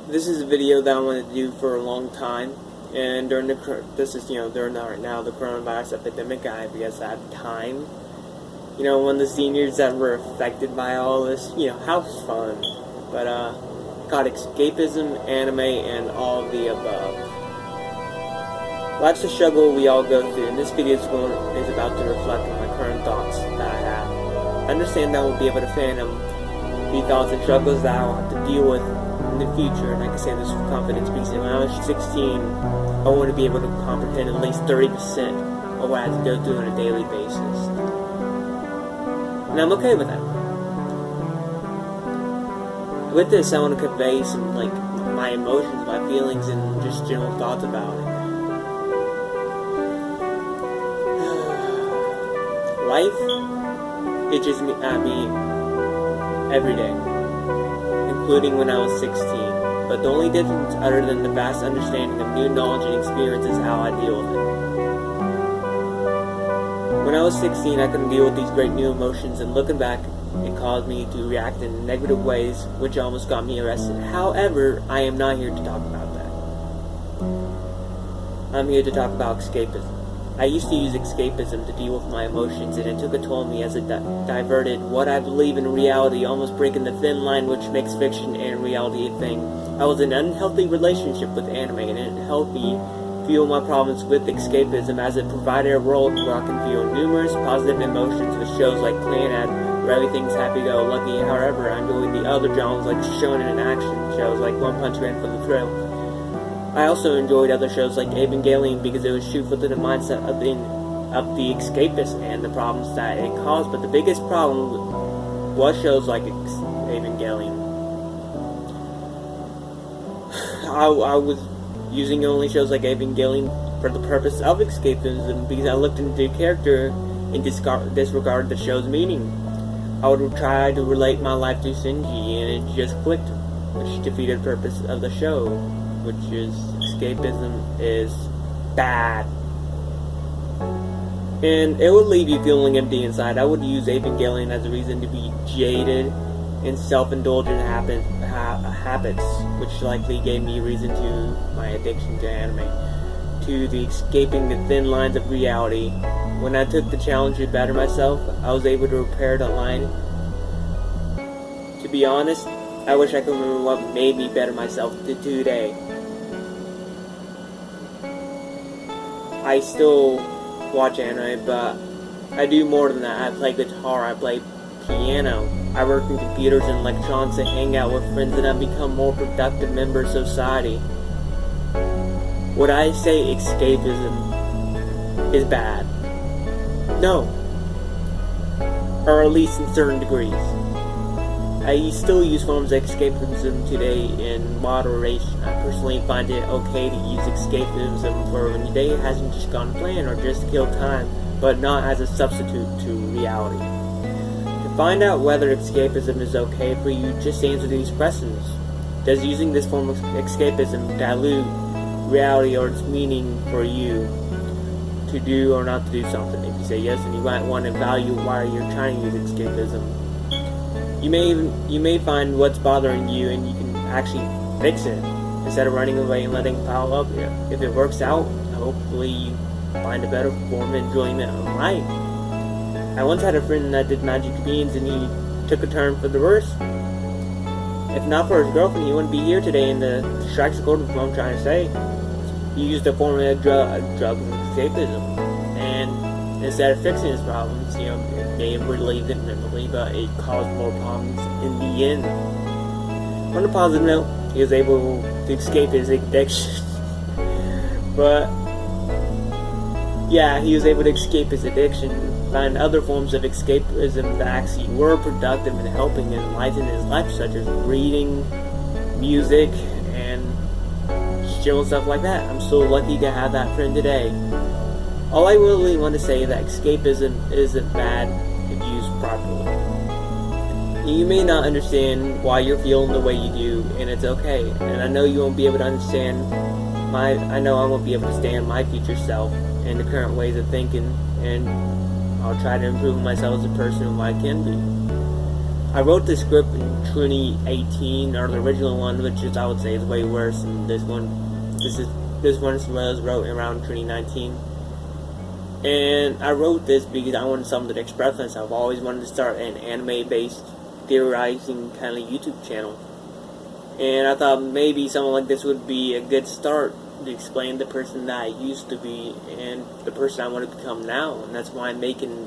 This is a video that I wanted to do for a long time, and during during right now the coronavirus epidemic, I guess I have time. One of the seniors that were affected by all this, how fun. But called Escapism, Anime, and All of the Above. Life's a struggle we all go through, and this video is about to reflect on my current thoughts that I have. I understand that I won't be able to fathom the thoughts and struggles that I will have to deal with in the future, and I can say this with confidence because when I was 16, I want to be able to comprehend at least 30% of what I have to go through on a daily basis. And I'm okay with that. With this, I want to convey some, my emotions, my feelings, and just general thoughts about it. Life, it just at me every day, including when I was 16. But the only difference, other than the vast understanding of new knowledge and experience, is how I deal with it. When I was 16, I couldn't deal with these great new emotions, and looking back, it caused me to react in negative ways, which almost got me arrested. However, I am not here to talk about that. I'm here to talk about escapism. I used to use escapism to deal with my emotions, and it took a toll on me as it diverted what I believe in reality, almost breaking the thin line which makes fiction and reality a thing. I was in an unhealthy relationship with anime, and it helped me feel my problems with escapism as it provided a world where I can feel numerous positive emotions with shows like Clan where everything's happy-go-lucky. However, I enjoyed the other genres like shonen and action shows like One Punch Man for the thrill. I also enjoyed other shows like Evangelion because it was shoot within the mindset of the escapist and the problems that it caused. But the biggest problem was shows like Evangelion. I was using only shows like Evangelion for the purpose of escapism because I looked into the character and disregarded the show's meaning. I would try to relate my life to Shinji, and it just clicked, which defeated the purpose of the show, which is escapism is bad. And it would leave you feeling empty inside. I would use Evangelion as a reason to be jaded and self-indulgent habits, which likely gave me reason to my addiction to anime, to the escaping the thin lines of reality. When I took the challenge to better myself, I was able to repair the line. To be honest, I wish I could remember what made me better myself to today. I still watch anime, but I do more than that. I play guitar, I play piano, I work in computers and electronics and hang out with friends, and I've become a more productive member of society. Would I say escapism is bad? No. Or at least in certain degrees. I still use forms of escapism today in moderation. I personally find it okay to use escapism for when your day hasn't just gone to plan or just to kill time, but not as a substitute to reality. To find out whether escapism is okay for you, just answer these questions. Does using this form of escapism dilute reality or its meaning for you to do or not to do something? If you say yes, then you might want to evaluate why you're trying to use escapism. You may find what's bothering you, and you can actually fix it instead of running away and letting it pile up. If it works out, hopefully you find a better form of enjoyment of life. I once had a friend that did magic beans, and he took a turn for the worse. If not for his girlfriend, he wouldn't be here today, and the strikes according to what I'm trying to say. He used a form of drugs and escapism, and instead of fixing his problems, it may have relieved it mentally, but it caused more problems in the end. On a positive note, he was able to escape his addiction. But yeah, he was able to escape his addiction, find other forms of escapism that actually were productive in helping and enlightening his life, such as reading, music, and chill and stuff like that. I'm so lucky to have that friend today. All I really want to say is that escapism isn't bad if used properly. You may not understand why you're feeling the way you do, and it's okay. And I know you won't be able to understand I won't be able to stand my future self and the current ways of thinking, and I'll try to improve myself as a person who I can be. I wrote this script in 2018, or the original one, which is, I would say, is way worse than this one. This one was wrote around 2019. And I wrote this because I wanted something to express myself. I always wanted to start an anime-based theorizing kind of YouTube channel. And I thought maybe something like this would be a good start to explain the person that I used to be and the person I want to become now. And that's why I'm making